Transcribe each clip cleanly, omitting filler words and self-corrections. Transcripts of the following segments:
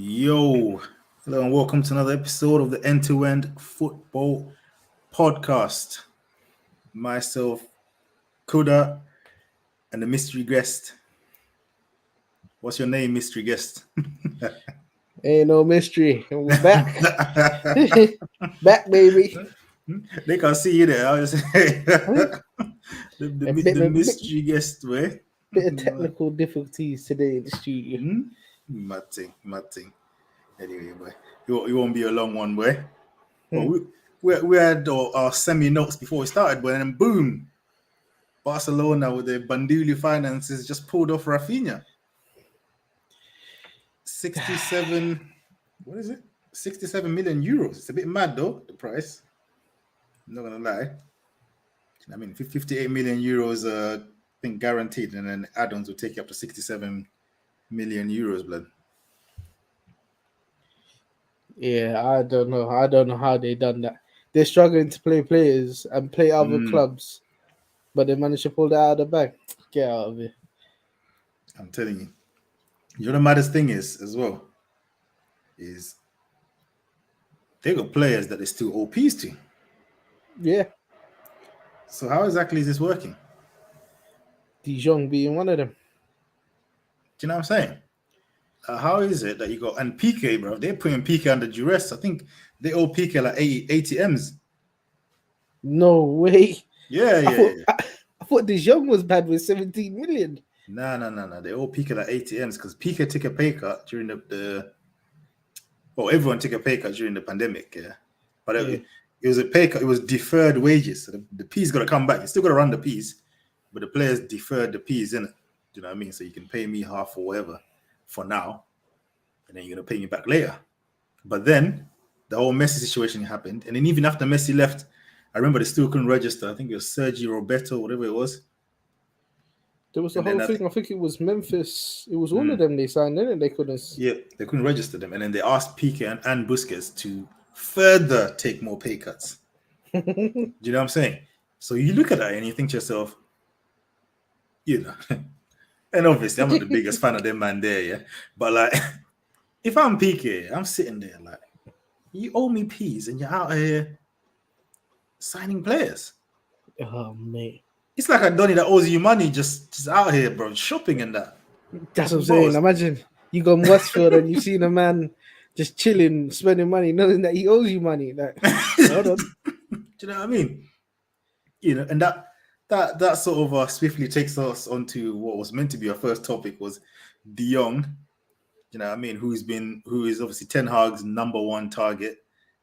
Yo, hello and welcome to another episode of the End-to-End Football Podcast. Myself, Kuda, and the mystery guest. What's your name, mystery guest? Ain't no mystery. And we're back. Back, baby. They can't see you there. I was say the mystery guest, way. Bit of technical difficulties today in the studio. Mad thing. Anyway, boy, you won't be a long one, boy. Well, we had our semi notes before we started, but then boom, Barcelona with their Banduli finances just pulled off Rafinha. 67, what is it? 67 million euros. It's a bit mad though, the price. I'm not gonna lie. I mean, 58 million euros, I think guaranteed, and then add-ons will take you up to 67 million euros, blood. Yeah, I don't know. I don't know how they done that. They're struggling to play players and play other clubs, but they managed to pull that out of the bag. Get out of it. I'm telling you. You know the maddest thing is as well is they got players that they still OPs to. Yeah. So how exactly is this working? Jong being one of them. Do you know what I'm saying? How is it that you got and PK, bro? They're putting PK under duress. I think they owe PK like 80 M's. No way. Yeah. I thought De Jong was bad with 17 million. No. They owe PK like 80 M's because PK took a pay cut during the everyone took a pay cut during the pandemic, yeah. But it was a pay cut, it was deferred wages. So the P's got to come back. You still got to run the P's, but the players deferred the P's, innit? Do you know what I mean? So you can pay me half or whatever for now, and then you're going to pay me back later. But then the whole Messi situation happened, and then even after Messi left, I remember they still couldn't register. I think it was Sergio Roberto, whatever it was. There was a whole thing. I think it was Memphis. It was all of them they signed in, and they couldn't. Yeah, they couldn't register them, and then they asked Piqué and Busquets to further take more pay cuts. Do you know what I'm saying? So you look at that and you think to yourself, you know, and obviously I'm not the biggest fan of them man there, yeah. But like, if I'm Piqué, I'm sitting there like, you owe me P's and you're out here signing players. Oh mate. It's like a Donny that owes you money just out here, bro, shopping and that. That's what I'm saying. Imagine you go Westfield and you've seen a man just chilling, spending money, knowing that he owes you money. Like, hold on. Do you know what I mean? You know, and that sort of swiftly takes us onto what was meant to be our first topic was De Jong. You know what I mean? Who is obviously Ten Hag's number one target.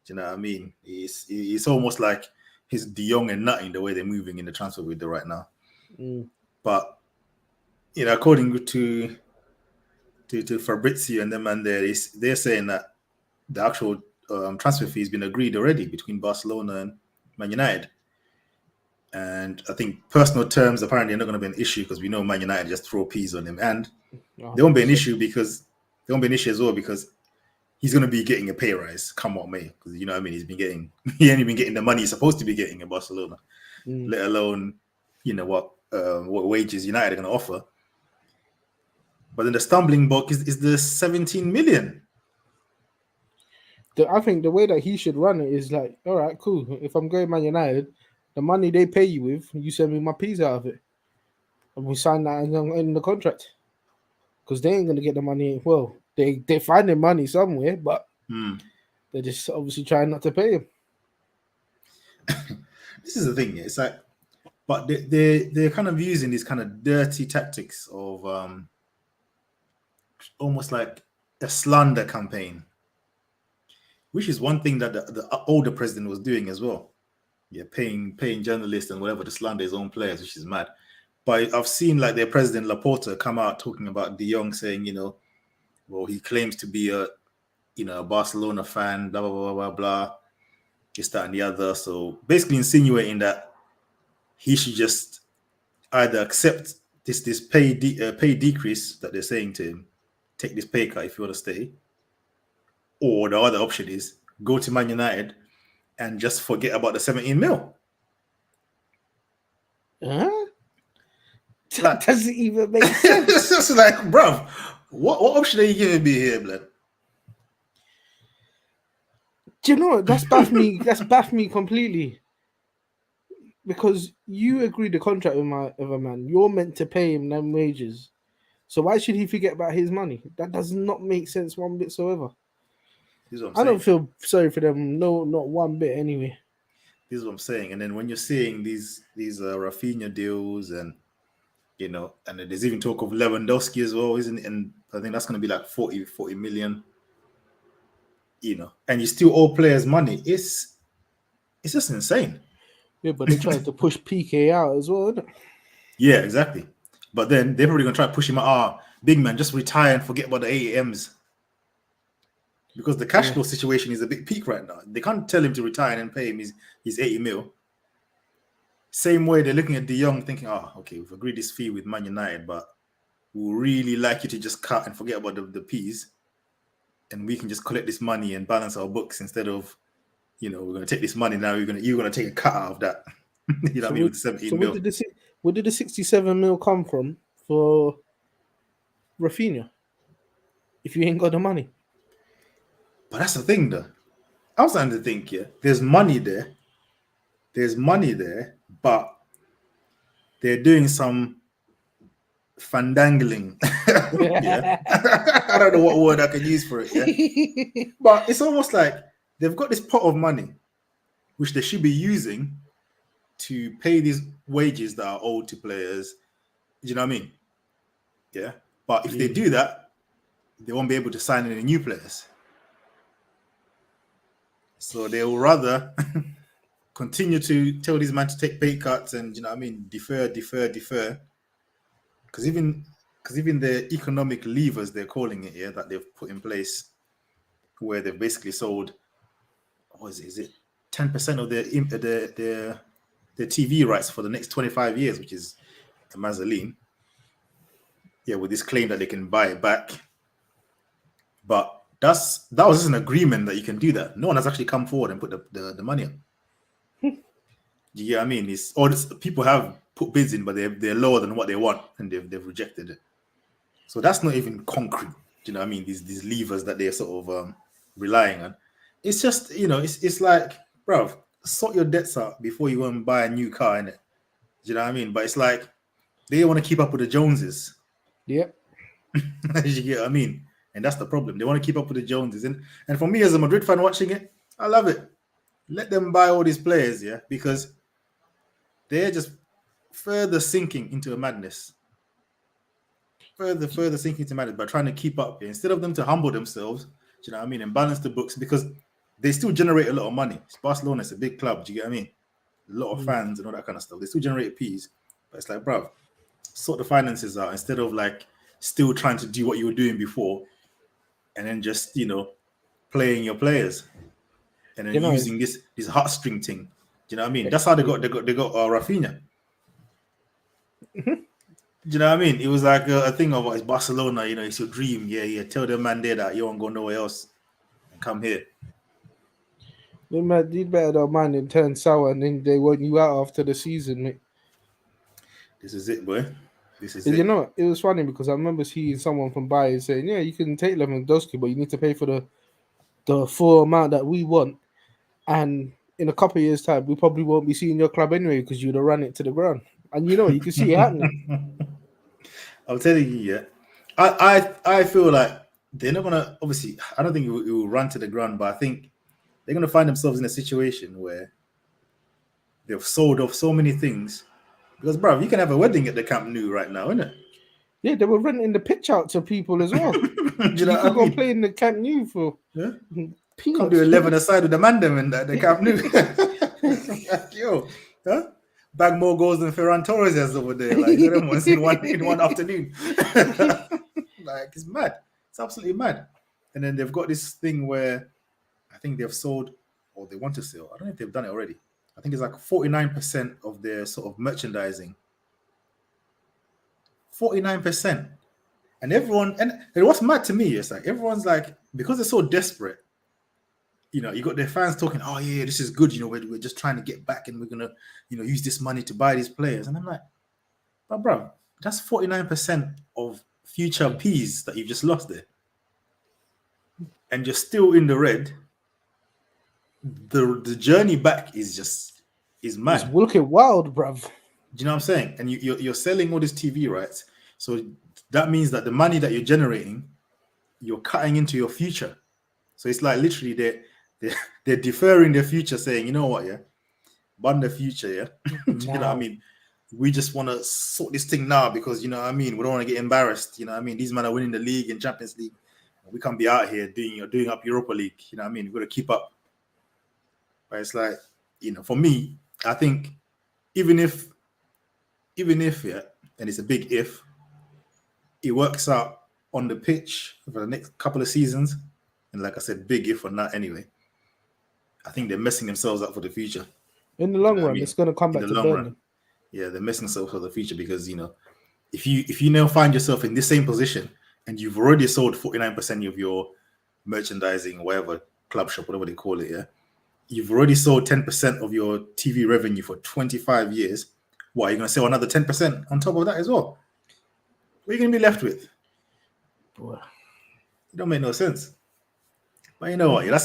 Do you know what I mean? It's almost like he's De Jong and nothing the way they're moving in the transfer window right now. But you know, according to Fabrizio and them, and they're saying that the actual transfer fee has been agreed already between Barcelona and Man United. And I think personal terms apparently are not going to be an issue because we know Man United just throw peas on him, and there won't be an issue as well because he's going to be getting a pay rise come what may, because you know what I mean, he ain't been getting the money he's supposed to be getting in Barcelona, let alone you know what wages United are going to offer. But then the stumbling block is the 17 million. I think the way that he should run it is like, all right, cool. If I'm going Man United, the money they pay you with, you send me my piece out of it, and we sign that in the contract. Because they ain't gonna get the money. Well, they find their money somewhere, but they're just obviously trying not to pay him. This is the thing. It's like, but they're kind of using these kind of dirty tactics of almost like a slander campaign, which is one thing that the older president was doing as well. Yeah, paying journalists and whatever to slander his own players, which is mad. But I've seen like their president Laporta come out talking about De Jong, saying, you know, well, he claims to be a Barcelona fan, blah blah blah blah blah, this that and the other. So basically insinuating that he should just either accept this pay decrease that they're saying to him, take this pay cut if you want to stay, or the other option is go to Man United and just forget about the 17 mil. Huh? That doesn't even make sense. It's just like, bruv, what option are you giving me here, blood? Do you know what? That's baffed me. That's baffed me completely. Because you agreed the contract with a man. You're meant to pay him them wages. So why should he forget about his money? That does not make sense one bit whatsoever. This is what I'm I don't saying. feel sorry for them. No, not one bit. Anyway. This is what I'm saying. And then when you're seeing these Rafinha deals, and and there's even talk of Lewandowski as well, isn't it? And I think that's going to be like 40 million. And you still owe players money. It's just insane. Yeah, but they're trying to push PK out as well, isn't it? Yeah, exactly. But then they're probably gonna try to push him out. Big man, just retire and forget about the AMs. Because the cash Yeah. flow situation is a big peak right now. They can't tell him to retire and pay him his 80 mil. Same way they're looking at De Jong thinking, okay, we've agreed this fee with Man United, but we'll really like you to just cut and forget about the P's. And we can just collect this money and balance our books instead of, we're gonna take this money now, you're gonna take a cut out of that. You know what I mean? With the 17 mil. Where did the 67 mil come from for Rafinha? If you ain't got the money. But that's the thing though. I was starting to think, there's money there. There's money there, but they're doing some fandangling. Yeah. I don't know what word I can use for it. Yeah. But it's almost like they've got this pot of money, which they should be using to pay these wages that are owed to players. Do you know what I mean? Yeah. But if they do that, they won't be able to sign any new players. So they will rather continue to tell these men to take pay cuts and, defer. Because even the economic levers, they're calling it, that they've put in place, where they've basically sold, what is it 10% of their TV rights for the next 25 years, which is a mazzoline. Yeah, with this claim that they can buy it back. But that was just an agreement that you can do that. No one has actually come forward and put the money up. Do you get what I mean? It's all this, people have put bids in, but they're lower than what they want, and they've rejected it. So that's not even concrete. Do you know what I mean? These levers that they're sort of relying on. It's just, it's like, bro, sort your debts out before you go and buy a new car, innit? Do you know what I mean? But it's like they want to keep up with the Joneses. Yep. You get what I mean? And that's the problem. They want to keep up with the Joneses. And for me as a Madrid fan watching it, I love it. Let them buy all these players, yeah, because they're just further sinking into a madness. Further sinking into madness by trying to keep up. Yeah? Instead of them to humble themselves, do you know what I mean, and balance the books, because they still generate a lot of money. Barcelona is a big club, do you get what I mean? A lot of fans and all that kind of stuff. They still generate P's. But it's like, bruv, sort the finances out instead of like still trying to do what you were doing before and then just, playing your players and then using this heartstring thing. Do you know what I mean? That's how they got Rafinha. Do you know what I mean? It was like a thing of it's Barcelona, it's your dream. Yeah. Tell the man there that you won't go nowhere else and come here. You better don't mind and turn sour, and then they want you out after the season, mate. This is it, boy. This is You it. know, it was funny because I remember seeing someone from Bayern saying, "Yeah, you can take Lewandowski, but you need to pay for the full amount that we want." And in a couple of years' time, we probably won't be seeing your club anyway because you'd have run it to the ground. And you can see it happening. I'm telling you, yeah. I feel like they're not gonna. Obviously, I don't think it will run to the ground, but I think they're gonna find themselves in a situation where they've sold off so many things. Because, bro, you can have a wedding at the Camp Nou right now, isn't it? Yeah, they were renting the pitch out to people as well. You could go play in the Camp Nou for peanuts. Come do 11 aside with the Mandem and the Camp Nou. Like, yo, huh? Bag more goals than Ferran Torres has over there. Like, them ones in one afternoon. Like, it's mad. It's absolutely mad. And then they've got this thing where I think they've sold, or they want to sell. I don't know if they've done it already. I think it's like 49% of their sort of merchandising. 49%. And what's mad to me is like everyone's like, because they're so desperate, you got their fans talking, oh yeah, this is good, we're just trying to get back and we're gonna, use this money to buy these players. And I'm like, but bro, that's 49% of future P's that you've just lost there. And you're still in the red. the journey back is It's mad. looking wild, bruv. Do you know what I'm saying? And you're selling all this TV rights, so that means that the money that you're generating, you're cutting into your future. So it's like literally they're, they're deferring their future, saying, you know what, yeah, but the future, yeah. Do you know what I Now, mean? We just want to sort this thing now because you know what I mean. We don't want to get embarrassed. You know what I mean? These men are winning the league and Champions League. We can't be out here doing up Europa League. You know what I mean? We've got to keep up. But it's like, for me, I think even if yeah, and it's a big if, it works out on the pitch for the next couple of seasons, and like I said, big if on that anyway. I think they're messing themselves up for the future. in the Do you long know what I run, mean? it's going to come In back the to long burn run, them. yeah, they're messing themselves for the future because if you now find yourself in this same position and you've already sold 49% of your merchandising, whatever club shop, whatever they call it, yeah, you've already sold 10% of your TV revenue for 25 years. What, are you going to sell another 10% on top of that as well? What are you going to be left with? Boy. It don't make no sense. But you know what? Yeah,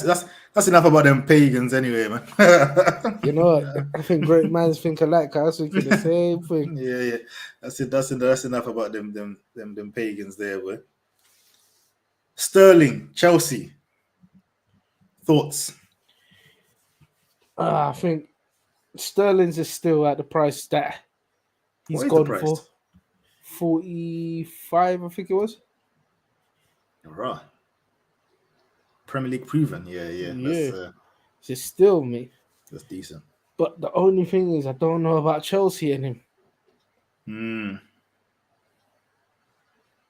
that's enough about them pagans anyway, man. You know what? I think great minds think alike. I was thinking the same thing. Yeah. That's it. That's enough about them pagans there, boy. Sterling, Chelsea. Thoughts? I think Sterling's is still at the price that he's What is the gone price? for. 45, I think it was. Right. Premier League proven. Yeah. Yeah. It's still me. That's decent. But the only thing is, I don't know about Chelsea and him. I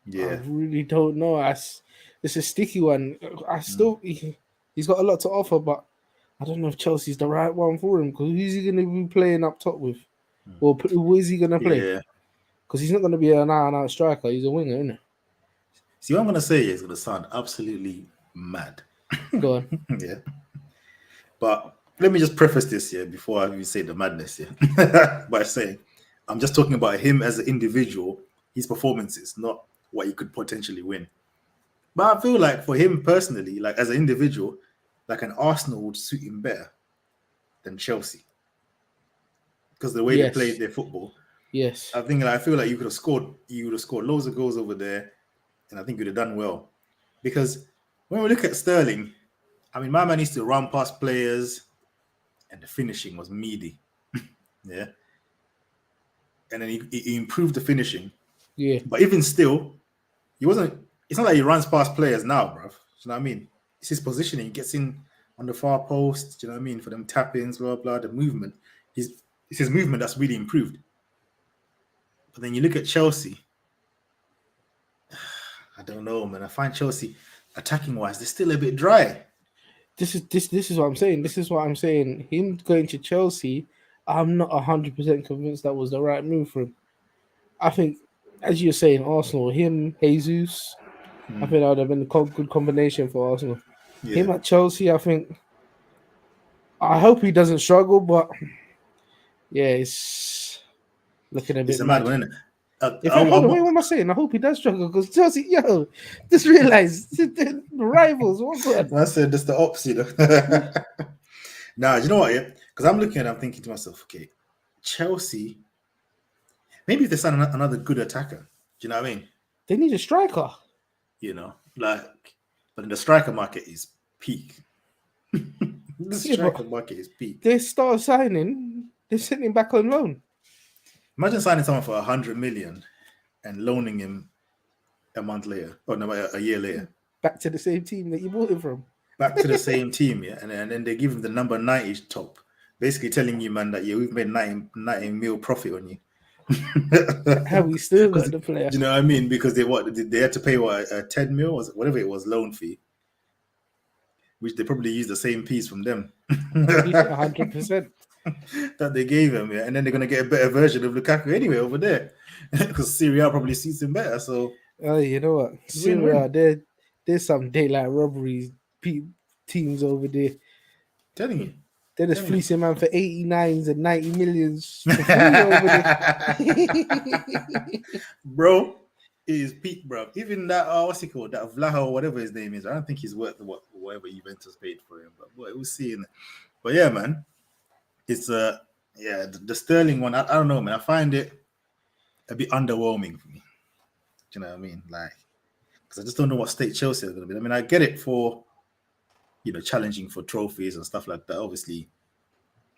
Yeah. really don't know. It's a sticky one. He's got a lot to offer, but I don't know if Chelsea's the right one for him. Because who's he going to be playing up top with? Or who is he going to play? Yeah. Because he's not going to be an out-and-out striker. He's a winger, isn't he? See, what I'm gonna say is gonna sound absolutely mad. Go on. Yeah. But let me just preface this here before I even say the madness here by saying I'm just talking about him as an individual, his performances, not what he could potentially win. But I feel like for him personally, like as an individual, like an Arsenal would suit him better than Chelsea because the way they played Yes. their football. Yes. I feel like you would have scored loads of goals over there, and I think you'd have done well. Because when we look at Sterling, I mean, my man needs to run past players, and the finishing was meaty. Yeah. And then he improved the finishing. Yeah. But even still, it's not like he runs past players now, bro. You know what I mean? It's his positioning. He gets in on the far post, you know what I mean? For them tap-ins, blah, blah, the movement. It's his movement that's really improved. But then you look at Chelsea. I don't know, man. I find Chelsea attacking-wise, they're still a bit dry. This is what I'm saying. This is what I'm saying. Him going to Chelsea, I'm not 100% convinced that was the right move for him. I think, as you're saying, Arsenal, him, Jesus, I think that would have been a good combination for Arsenal. Yeah. Him at Chelsea, I think. I hope he doesn't struggle, but yeah, it's looking a bit It's a mad mad. one, isn't it? Hold on, wait, what am I saying? I hope he does struggle because Chelsea, just realized the rivals. What good? I said that's the opposite. Now, you know what? Yeah, because I'm looking at it, I'm thinking to myself, okay, Chelsea, maybe if they sign another good attacker, do you know what I mean? They need a striker. You know, but the striker market is peak. The striker market is peak. They start signing, they're sending him back on loan. Imagine signing someone for 100 million and loaning him a month later, or no, a year later. Back to the same team that you bought him from. Back to the same team, yeah. And then they give him the number 90 top, basically telling you, man, that we've made 90 mil profit on you. Have we still got the player? You know what I mean? Because they had to pay a 10 mil or whatever it was loan fee, which they probably used the same piece from them. 100%. That they gave him, yeah. And then they're gonna get a better version of Lukaku anyway over there. Because Syria probably suits him better. So you know what? Syria, there's some daylight robberies teams over there. Telling you. They're just fleecing man for 89s and 90 millions for free over there. Bro, it is peak, bro. Even that, what's he called? That Vlaho, whatever his name is. I don't think he's worth what whatever Juventus paid for him. But boy, we'll see. But yeah, man, it's yeah, the Sterling one. I don't know, man. I find it a bit underwhelming for me. Do you know what I mean? Like, because I just don't know what state Chelsea are going to be. I mean, I get it for challenging for trophies and stuff like that. Obviously,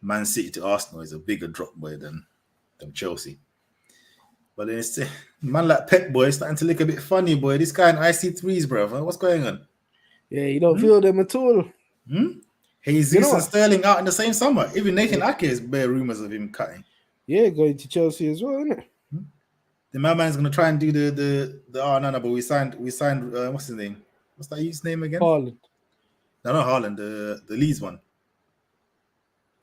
Man City to Arsenal is a bigger drop boy than Chelsea. But then it's man like Pep boy starting to look a bit funny, boy. This guy in IC3s, bro. What's going on? Yeah, you don't Hmm? feel them at all. Hmm? You know Jesus and what? Sterling out in the same summer. Even Nathan Yeah, Ake is bare rumors of him cutting. yeah, going to Chelsea as well, isn't it? The my man's gonna try and do the no, but we signed what's his name? What's that youth's name again? Haaland. No, not Haaland, the Leeds one.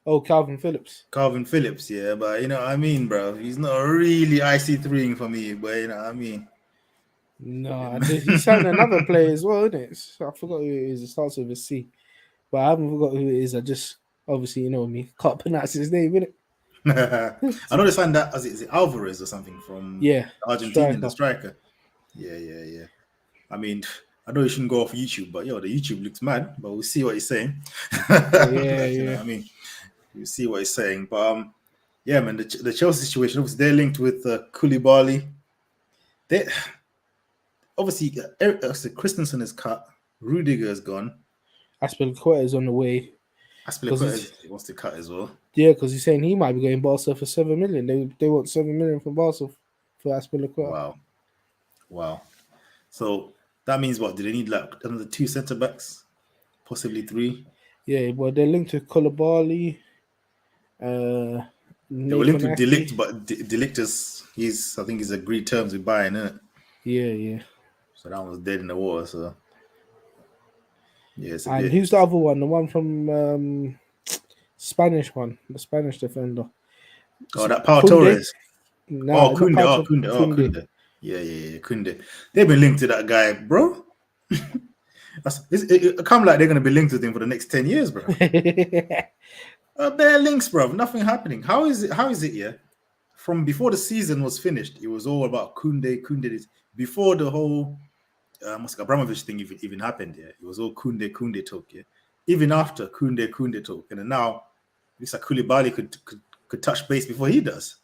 Oh, Calvin Phillips. Calvin Phillips, yeah, but you know what I mean, bro. He's not really IC3ing for me, but you know what I mean. No, he signed another player as well, isn't it? I forgot who it is. It starts with a C, but I haven't forgot who it is. I just obviously you know me can't pronounce his name, innit? I know they signed that as is it Alvarez or something from Yeah, the Argentinian, the striker. striker. Yeah. I mean, I know you shouldn't go off YouTube, but the YouTube looks mad. But we'll see what he's saying. Yeah, Like, you know yeah. what I mean? We'll see what he's saying. But yeah, man, the Chelsea situation, obviously, they're linked with Koulibaly. They obviously Christensen is cut, Rudiger is gone. Aspilicueta is on the way because Aspilicueta wants to cut as well. because he's saying he might be going Barca for 7 million. They want 7 million from Barca for Aspilicueta. Wow. So that means what? Do they need like another two centre backs, possibly three? Yeah, well they're linked to Koulibaly, They were linked Nathan with Ake. Delict, but Delict I think he's agreed terms with Bayern, innit? Yeah. So that one was dead in the water. So yeah, it's a And bit. who's the other one? The one from Spanish one, the Spanish defender. Is Oh, it that Pau Kunde? Torres. Nah, Oh, not Kunde. Pato. Kunde. Kunde. Yeah, Kunde. They've been linked to that guy, bro. It come like they're gonna be linked with him for the next 10 years, bro. Bare links, bro. Nothing happening. How is it? Yeah. From before the season was finished, it was all about Kunde. Before the whole Abramovich thing even happened. Yeah, it was all Kunde talk. Yeah, even after Kunde talk, and then now looks like Koulibaly could touch base before he does.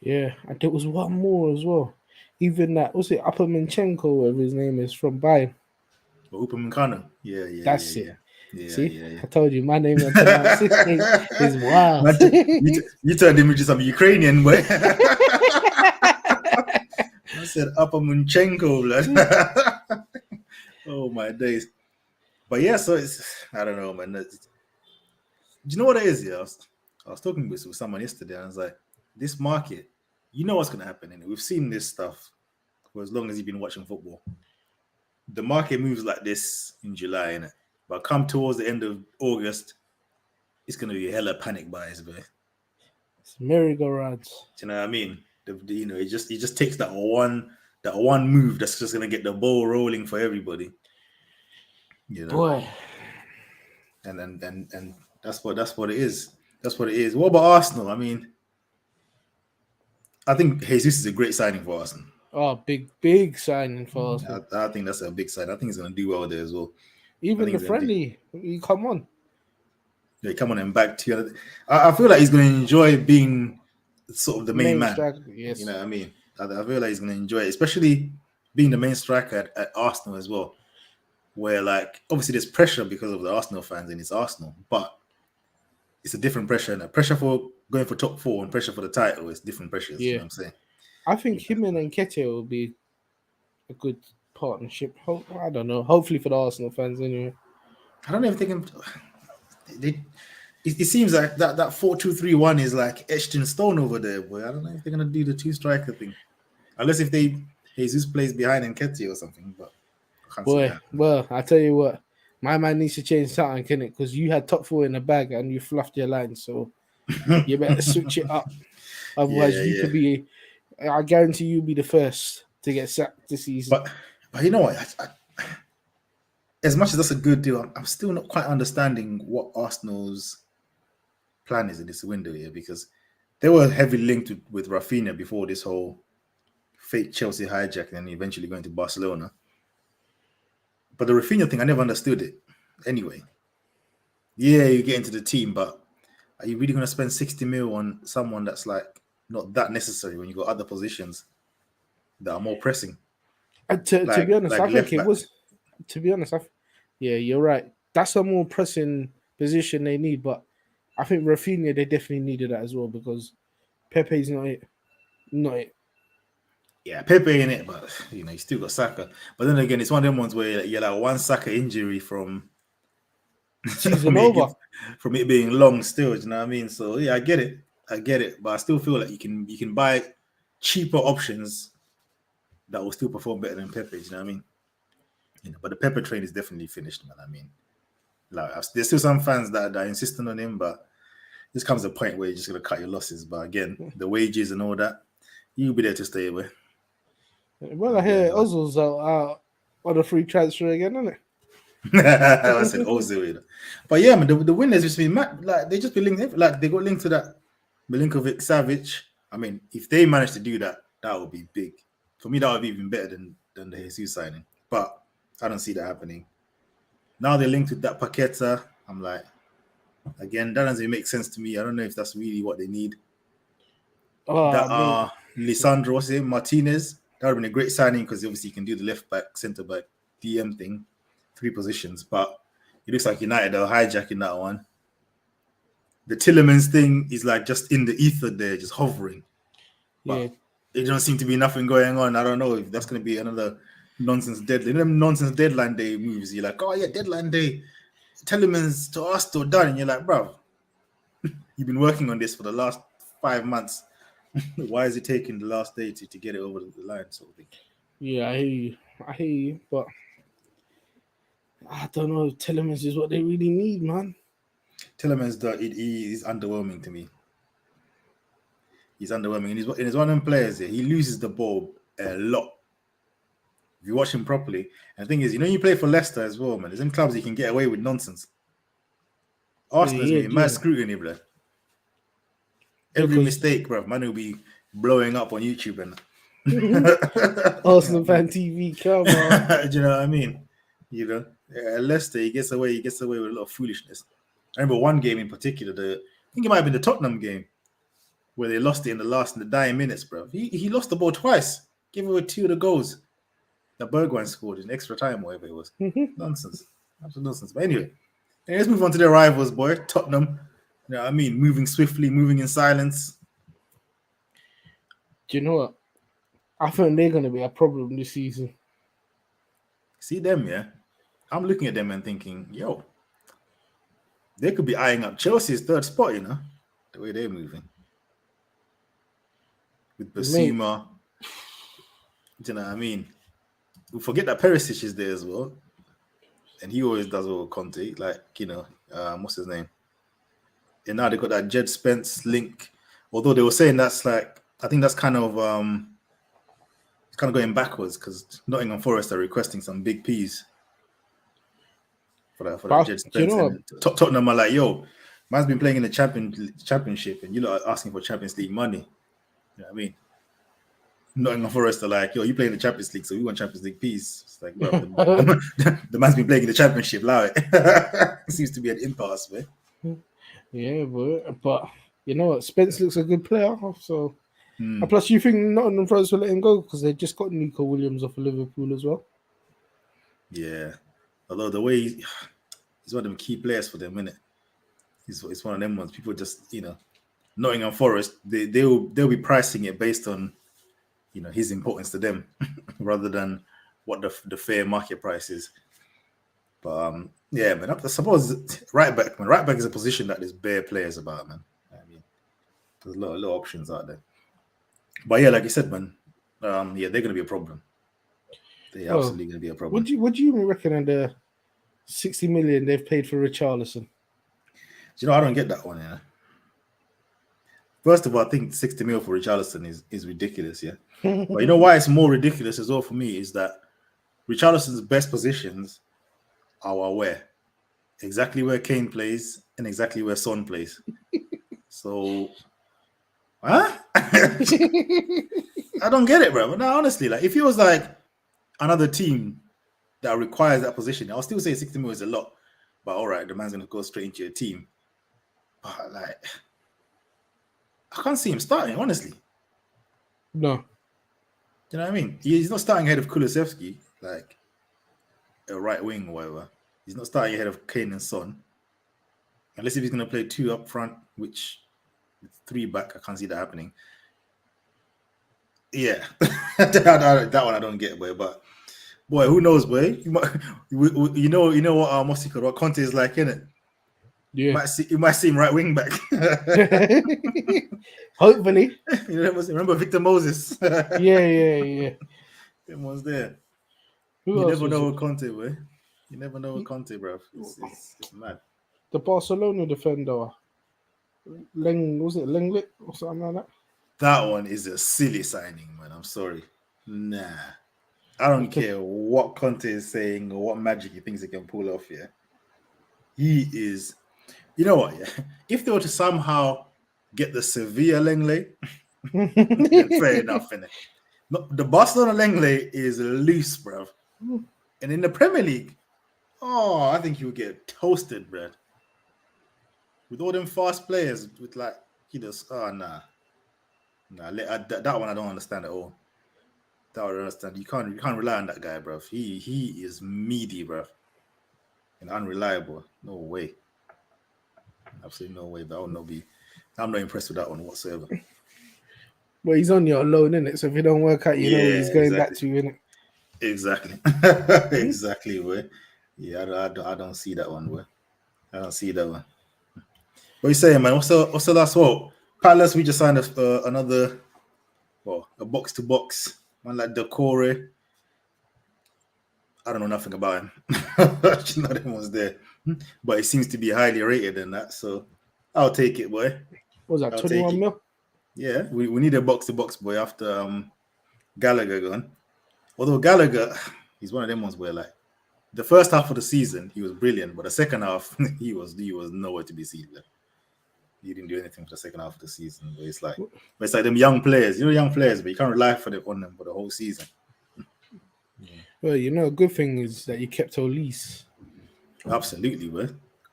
Yeah, and there was one more as well. Even that was it Uppermanchenko, whatever his name is, from Bayern. Upamecano. Yeah. That's it. See, Yeah. I told you my name and pronunciation is wild. Man, you turned him into some Ukrainian boy. I said Upamechenko, blood. Oh my days. But yeah, so I don't know, man. Do you know what it is? Yeah, I was talking with someone yesterday, and I was like, this market, you know what's gonna happen in it. We've seen this stuff for as long as you've been watching football. The market moves like this in July, innit? But come towards the end of August, it's gonna be hella panic buys, bro. It's merry-go-rounds. Do you know what I mean? It just takes that one move that's just gonna get the ball rolling for everybody. You know, Boy, and that's what it is. That's what it is. What about Arsenal? I mean, I think Jesus is a great signing for Arsenal. oh, big signing for Arsenal. I think that's a big sign. I think he's gonna do well there as well. I Even think the he's gonna do. friendly, you come on. Yeah, come on and back to you. I feel like he's gonna enjoy being sort of the main Main man. striker, You yes. know what I mean? I feel like he's gonna enjoy it, especially being the main striker at Arsenal as well. Where like obviously there's pressure because of the Arsenal fans and it's Arsenal, but it's a different pressure and a pressure for going for top four and pressure for the title is different pressures. You Yeah. know what I'm saying? I think Yeah. him and Nketiah will be a good partnership. I don't know. Hopefully for the Arsenal fans anyway. I don't even think it seems like that 4-2-3-1 is like etched in stone over there, boy. I don't know if they're gonna do the two striker thing. Unless if Jesus plays behind Nketiah or something, but I can't see Boy, that. well, I tell you what, my man needs to change something, can it? Because you had top four in the bag and you fluffed your line, so you better switch it up. Otherwise, you Yeah. could be. I guarantee you'll be the first to get sacked this season. But you know what? As much as that's a good deal, I'm still not quite understanding what Arsenal's plan is in this window here because they were heavily linked with Rafinha before this whole fake Chelsea hijack and eventually going to Barcelona. But the Rafinha thing, I never understood it. anyway, yeah, you get into the team, but are you really going to spend 60 mil on someone that's like not that necessary when you got other positions that are more pressing, To be honest, like I think left it back? was. To be honest, yeah, you're right. That's a more pressing position they need, but I think Rafinha they definitely needed that as well because Pepe's not it. Not it. Yeah, Pepe in it, but you still got Saka. But then again, it's one of them ones where you're like one Saka injury from Season from it over. get- from it being long still. Do you know what I mean? So yeah, I get it, but I still feel like you can buy cheaper options that will still perform better than Pepe. Do you know what I mean? But the Pepe train is definitely finished, man. I mean, like there's still some fans that are insisting on him, but this comes a point where you're just gonna cut your losses. But again, the wages and all that, you'll be there to stay away. Well, I You'll be there hear to Ozil's out on a free transfer again, isn't I said it? Ozil, but yeah, man, the winners just been mad. Like they just been linked, like they got linked to that Milinkovic Savic. I mean, if they manage to do that, that would be big. For me, that would be even better than the Jesus signing. But I don't see that happening. Now they're linked with that Paqueta. I'm like, again, that doesn't make sense to me. I don't know if that's really what they need. That Oh mate, Lisandro, what's his name? Martinez. That would have been a great signing because obviously you can do the left back, centre back, DM thing, three positions. But it looks like United are hijacking that one. The Tillemans thing is like just in the ether there, just hovering. But yeah, it don't seem to be nothing going on. I don't know if that's going to be another nonsense deadline. Them nonsense deadline day moves. You're like, oh yeah, deadline day. Tillemans to Arsenal done. And you're like, bro, you've been working on this for the last 5 months. Why is it taking the last day to get it over the line, sort of thing? yeah. I hear you, but I don't know. If Telemans is what they really need, man. Tillemans, he is underwhelming to me. He's underwhelming, and he's one of them players. He loses the ball a lot. If you watch him properly, and the thing is, you play for Leicester as well, man. There's in clubs you can get away with nonsense. Yeah, Arsenal's yeah, been mad yeah. scrutiny, bro. Every Because mistake, bro, man will be blowing up on YouTube and. Arsenal fan TV, come on. Do you know what I mean? Leicester, he gets away with a lot of foolishness. I remember one game in particular, I think it might have been the Tottenham game where they lost it in the dying minutes, bro. He lost the ball twice, gave away two of the goals that Bergwijn scored in extra time, whatever it was. Nonsense, absolute nonsense. But anyway, let's move on to their rivals, boy. Tottenham. You know what I mean? Moving swiftly, moving in silence. Do you know what? I think they're going to be a problem this season. See them, yeah. I'm looking at them and thinking, yo, they could be eyeing up Chelsea's third spot, the way they're moving. With Mate, Basuma, do you know what I mean? We forget that Perisic is there as well. And he always does all Conte, like, what's his name? And now they got that Jed Spence link. Although they were saying that's like, I think that's kind of going backwards because Nottingham Forest are requesting some big P's for that Jed do you Spence. know what? And Tottenham are like, yo, man's been playing in the championship and you're asking for Champions League money. You know what I mean? Nottingham Forest are like, yo, you play in the Champions League, so we want Champions League peace. It's like, bro, the man's been playing in the championship, allow it. It seems to be an impasse, man. Yeah, but you know what? Spence looks a good player, so. Hmm. And plus, you think Nottingham Forest will let him go because they just got Nico Williams off of Liverpool as well? Yeah. Although the way he's one of them key players for them, isn't it? It's one of them ones. People just, Nottingham Forest, they'll be pricing it based on, his importance to them rather than what the fair market price is. But yeah, man, I suppose right back is a position that there's bare players about, man. I mean, there's a lot of options out there. But yeah, like you said, man, yeah, they're gonna be a problem. They're Oh, absolutely gonna be a problem. what do you reckon on the 60 million they've paid for Richarlison? I don't get that one, yeah. First of all, I think 60 mil for Richarlison is ridiculous, yeah. But you know why it's more ridiculous as well for me is that Richarlison's best positions are where? Exactly where Kane plays and exactly where Son plays. So, huh? I don't get it, bro. But no, honestly, like if it was like another team that requires that position, I'll still say 60 mil is a lot. but all right, the man's gonna go straight into your team. But like, I can't see him starting, honestly. No. Do you know what I mean? He's not starting ahead of Kulusevski, like a right wing or whatever. He's not starting ahead of Kane and Son. Unless if he's going to play 2 up front, which 3 back, I can't see that happening. Yeah, that one I don't get, boy. But boy, who knows, boy? You know what Conte is like, innit? Yeah. You might see him right wing back. Hopefully. You remember Victor Moses? Yeah. Him was there. Who You else never was know it? with Conte, boy. You never know with Conte, bro. It's mad. The Barcelona defender. Was it Lenglet or something like that? That one is a silly signing, man. I'm sorry. Nah. I don't care what Conte is saying or what magic he thinks he can pull off here. He is, you know what? Yeah? If they were to somehow get the Sevilla Lenglet, then fair enough, innit? No, the Barcelona Lenglet is loose, bro. And in the Premier League, I think you'll get toasted, bro. With all them fast players, with like, nah. That one I don't understand at all. That one I don't understand. You can't rely on that guy, bro. He is meaty, bro. And unreliable. No way. Absolutely no way. But I'm not impressed with that one whatsoever. Well, he's on your loan, innit? So if it don't work out, you know where he's going back to, innit? Exactly. Exactly, boy. Yeah, I don't see that one, boy. I don't see that one. What you saying, man? What's the last one? Palace, we just signed another, a box to box. One like Decore. I don't know nothing about him. Not everyone's there. But it seems to be highly rated in that. So I'll take it, boy. What was that, 21 mil? Yeah, we need a box to box, boy, after Gallagher gone. Although Gallagher, he's one of them ones where like the first half of the season he was brilliant, but the second half he was nowhere to be seen. Like, he didn't do anything for the second half of the season. But it's like them young players, young players, but you can't rely on them for the whole season. Well, a good thing is that you kept Olise. Absolutely, bro.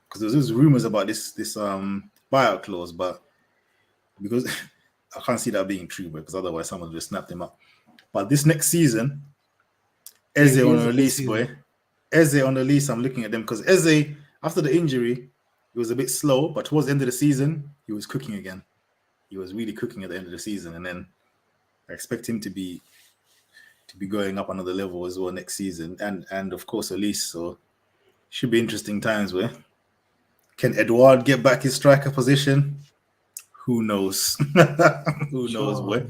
Because there's rumors about this buyout clause, but because I can't see that being true, bro, because otherwise someone would have snapped him up. But this next season, Eze on the lease, boy. Eze on the lease, I'm looking at them because Eze, after the injury, he was a bit slow, but towards the end of the season, he was cooking again. He was really cooking at the end of the season, and then I expect him to be going up another level as well next season, and of course Elise. So should be interesting times. Where can Edouard get back his striker position? Who knows? Who knows, boy?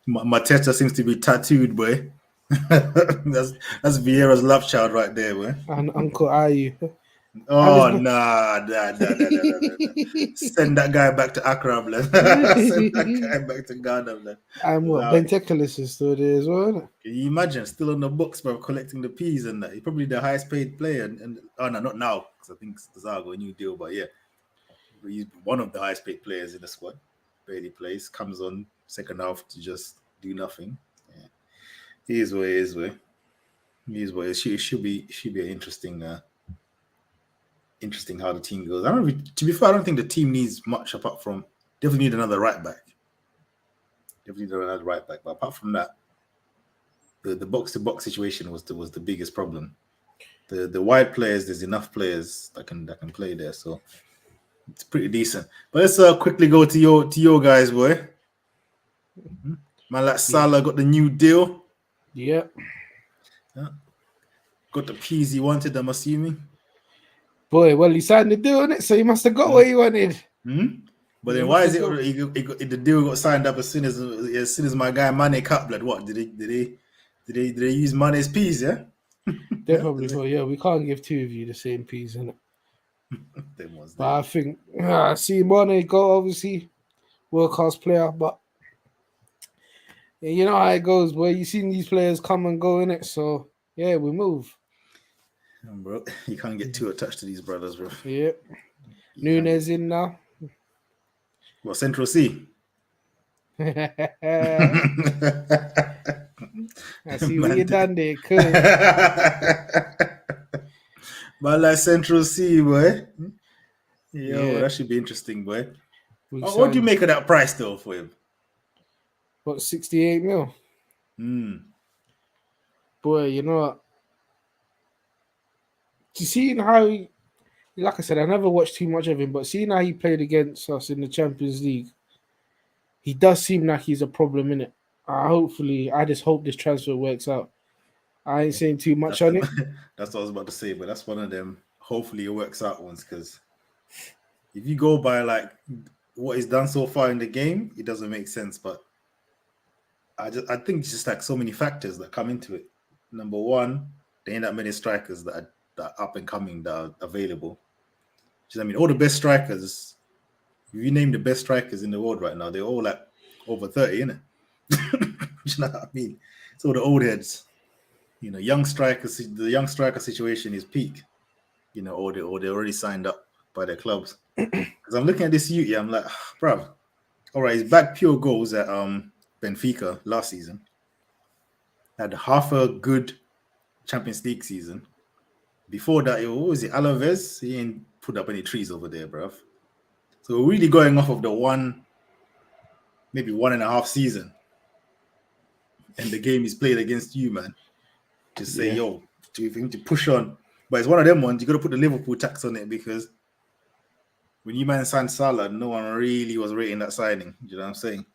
Mateta seems to be tattooed, boy. that's Vieira's love child right there, boy. And Uncle Ayu. Oh, nah. Send that guy back to Accra, blood. Send that guy back to Ghana, blood. And what, Bentakelis is still there as well, isn't it? Can you imagine? Still on the books, bro, collecting the peas and that. He's probably the highest paid player. And no, not now, because I think Zago a new deal, but yeah. He's one of the highest paid players in the squad. Barely plays, comes on second half to just do nothing. Yeah. He is what he is, boy. He is what it should be an interesting how the team goes. To be fair, I don't think the team needs much apart from definitely need another right back. But apart from that, the box to box situation was the biggest problem. The wide players, there's enough players that can play there, so it's pretty decent. But let's quickly go to your guys, boy. Man, like Salah got the new deal. Yeah. Got the peas he wanted, I'm assuming. Boy, well, he signed the deal, innit? So he must have got what he wanted. But then why is it the deal got signed up as soon as my guy Mane cut blood? What did they use Mane's peas? Yeah, they probably thought, we can't give two of you the same peas, innit? But I think see Mane go, obviously world class player, but you know how it goes. Where you seen these players come and go, innit? So yeah, we move. Bro, you can't get too attached to these brothers, bro. Yeah. Nunes in now. What, Central C? I see what you done there, cool. But like Central C, boy. Yo, Yeah, that should be interesting, boy. we What do you signed make of that price though for him? what 68 mil. Hmm. Boy, you know what? To seeing how, like I said, I never watched too much of him, but seeing how he played against us in the Champions League, he does seem like he's a problem in it. I just hope this transfer works out. I ain't saying too much That's on it. that's what I was about to say, but that's one of them. Hopefully, it works out ones because if you go by like what he's done so far in the game, it doesn't make sense. But I think it's just like so many factors that come into it. Number one, there ain't that many strikers that are up and coming that are available. I mean, all the best strikers. If you name the best strikers in the world right now, they're all like over 30, innit? You know what I mean? So the old heads, young strikers, the young striker situation is peak, or they're already signed up by their clubs. Because I'm looking at this youth, yeah, I'm like, bruv, all right, he's back pure goals at Benfica last season. Had half a good Champions League season. Before that, what was it? Alaves? He ain't put up any trees over there, bruv. So we're really going off of the maybe 1.5 season, and the game is played against you, man. Just say, Yeah. yo, if you need to push on. But it's one of them ones, you got to put the Liverpool tax on it because when you man signed Salah, no one really was rating that signing. You know what I'm saying?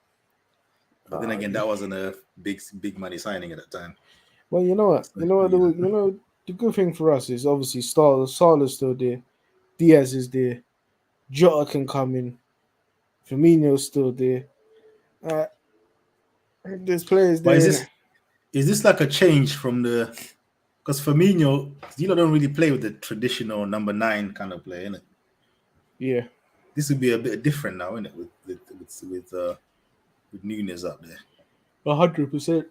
But then again, Yeah. that wasn't a big money signing at that time. Well, you know what? So, You know what? The good thing for us is obviously Salah's still there, Diaz is there, Jota can come in, Firmino's still there. Uh, there's players but there, innit? is this like a change from the because Firmino, don't really play with the traditional number 9 kind of player, innit? Yeah, This would be a bit different now, innit? With Nunes up there. 100%.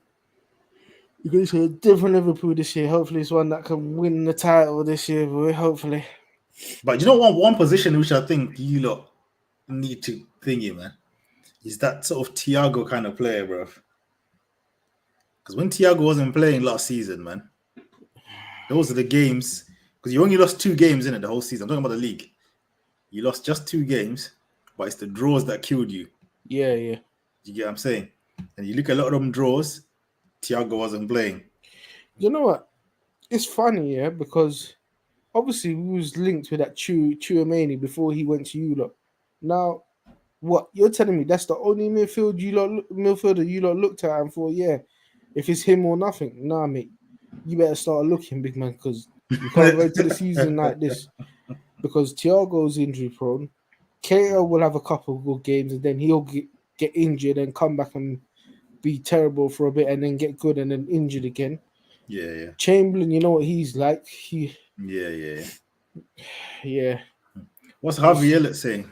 You're going to see a different Liverpool this year. Hopefully, it's one that can win the title this year, boy. Hopefully. But you know one position which I think you lot need to thingy, man, is that sort of Thiago kind of player, bro. Because when Thiago wasn't playing last season, man, those are the games. Because you only lost 2 games in it the whole season. I'm talking about the league. You lost just 2 games, but it's the draws that killed you. Yeah, yeah. You get what I'm saying? And you look at a lot of them draws, Thiago wasn't playing. You know what? It's funny, yeah, because obviously we was linked with that Chouameni before he went to you lot. Now, what you're telling me? That's the only midfielder you lot looked at and thought, yeah, if it's him or nothing. Nah, mate, you better start looking, big man, because you can't go to the season like this. Because Thiago's injury prone. KO will have a couple of good games and then he'll get injured and come back and be terrible for a bit and then get good and then injured again. Yeah. Chamberlain, you know what he's like. Yeah. Yeah, What's Harvey he's, Elliott saying?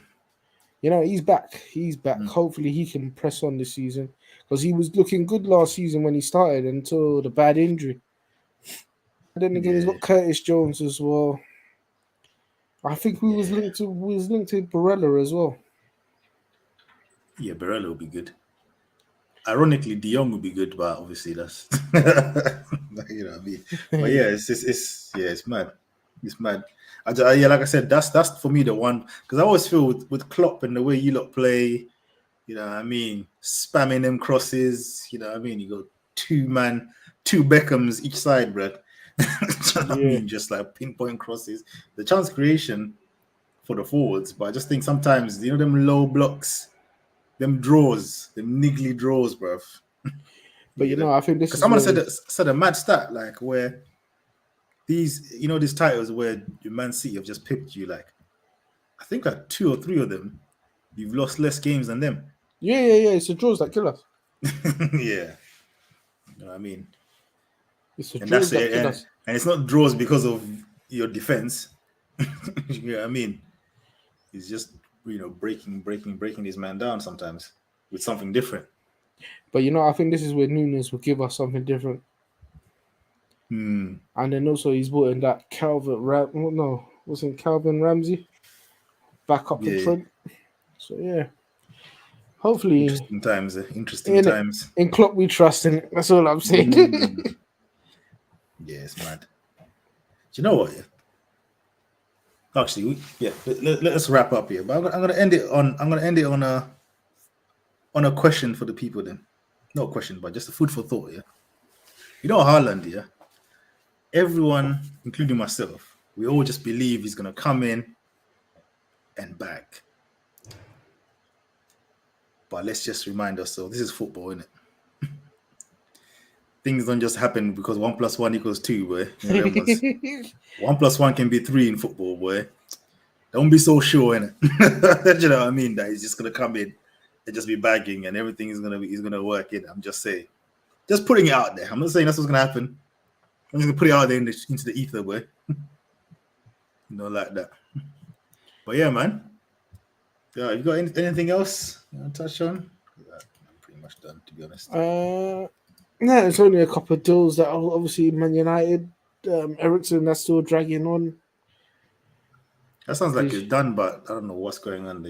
he's back. He's back. Mm, Hopefully, he can press on this season because he was looking good last season when he started until the bad injury. And then again, he's yeah. got Curtis Jones as well. I think Yeah. we was linked to Barella as well. Yeah, Barella will be good. Ironically, De Jong would be good, but obviously that's you know what I mean. But yeah, it's mad. It's mad. Yeah, like I said, that's for me the one because I always feel with Klopp and the way you lot play, you know what I mean, spamming them crosses, you know what I mean. You got 2 man, 2 Beckhams each side, bro. You know what I Yeah, mean, just like pinpoint crosses, the chance creation for the forwards. But I just think sometimes them low blocks, them draws, them niggly draws, bruv. but You know, I think this because is someone where said a mad stat like where these titles where your Man City have just pipped you like I think like 2 or 3 of them you've lost less games than them. yeah. It's the draws that kill us. Yeah, you know what I mean, It's the and draws that's that it, kill and us. it's not draws because of your defense. You know what I mean? It's just breaking this man down sometimes with something different. But I think this is where Nunes will give us something different. Hmm. And then also he's brought in that wasn't Calvin Ramsey back up for Yeah, Trent. So yeah, hopefully interesting times. Interesting in it times. in Klopp we trust in it. That's all I'm saying. Mm. Yeah, it's mad. Do you know what? Yeah? Actually, let us wrap up here. But I'm gonna end it on a question for the people then. Not a question, but just a food for thought. Yeah. You know Haaland, yeah. Everyone, including myself, we all just believe he's gonna come in and back. But let's just remind ourselves this is football, isn't it? Things don't just happen because 1+1 = 2, boy. You know, everyone's 1+1 can be 3 in football, boy. Don't be so sure, innit? You know what I mean? That he's just gonna come in and just be bagging and everything is gonna work in. I'm just saying. Just putting it out there. I'm not saying that's what's gonna happen. I'm just gonna put it out there into the ether, boy. Like that. But yeah, man. Yeah, you got anything else you want to touch on? I'm pretty much done, to be honest. No, there's only a couple of deals that are obviously Man United, Ericsson, that's still dragging on. That sounds like it's done, but I don't know what's going on.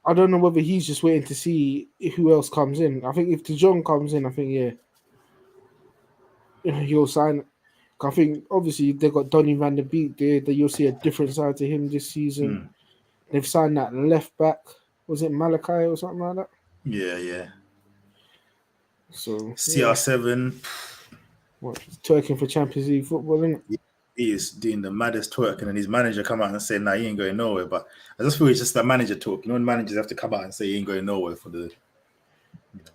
I don't know whether he's just waiting to see who else comes in. I think if the Jong comes in, I think he'll sign it. I think obviously they got Donny van der Beek there. That you'll see a different side to him this season. They've signed that left back. Was it Malachi or something like that? Yeah. So CR7. What, twerking for Champions League football, isn't it? He is doing the maddest twerking, and his manager come out and say, "Nah, he ain't going nowhere." But I just feel it's just that manager talk. You know, when managers have to come out and say he ain't going nowhere for the,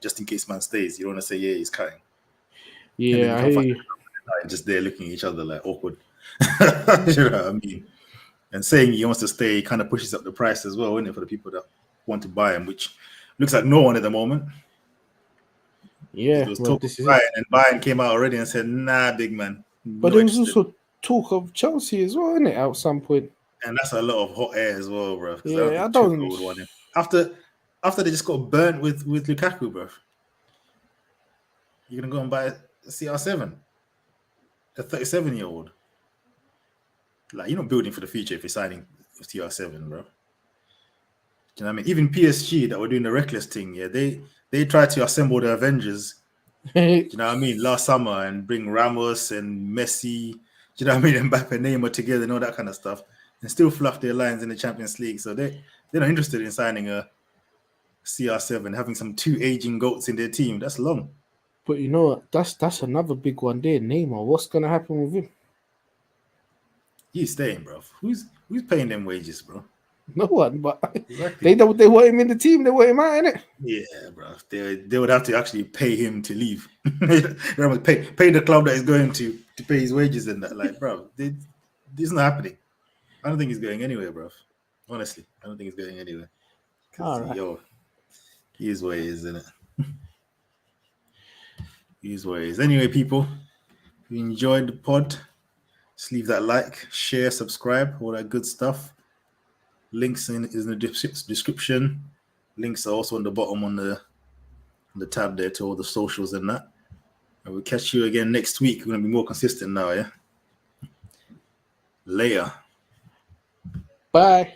just in case man stays. You don't want to say he's cutting. Yeah, I hear you. Just there looking at each other like awkward. You know what I mean? And saying he wants to stay kind of pushes up the price as well, isn't it, for the people that want to buy him, which looks like no one at the moment. Yeah, there was talk of Bayern, and Bayern came out already and said, "Nah, big man." But there was also talk of Chelsea as well, isn't it, at some point? And that's a lot of hot air as well, bro. Because Yeah, I don't think would want him after they just got burnt with Lukaku, bro. You're gonna go and buy a CR7, a 37-year-old. Like, you're not building for the future if you're signing CR7, bro. You know what I mean? Even PSG that were doing the reckless thing, yeah, they tried to assemble the Avengers. You know what I mean? Last summer, and bring Ramos and Messi, you know what I mean? And Mbappe, Neymar together and all that kind of stuff, and still fluff their lines in the Champions League. So they're not interested in signing a CR7, having some 2 aging goats in their team. That's long. But you know what? That's another big one there, Neymar. What's gonna happen with him? He's staying, bro. Who's paying them wages, bro? No one, but exactly. They want him in the team. They want him out, innit? Yeah, bro. They would have to actually pay him to leave. pay the club that he's going to pay his wages and that. Like, bro, this is not happening. I don't think he's going anywhere, bro. Honestly, I don't think he's going anywhere. Because he is what he is, isn't it? He is what he is. Anyway, people, if you enjoyed the pod, just leave that like, share, subscribe, all that good stuff. Links is in the description. Links are also on the bottom on the tab there to all the socials and that. And we'll catch you again next week. We're gonna be more consistent now, yeah. Later. Bye.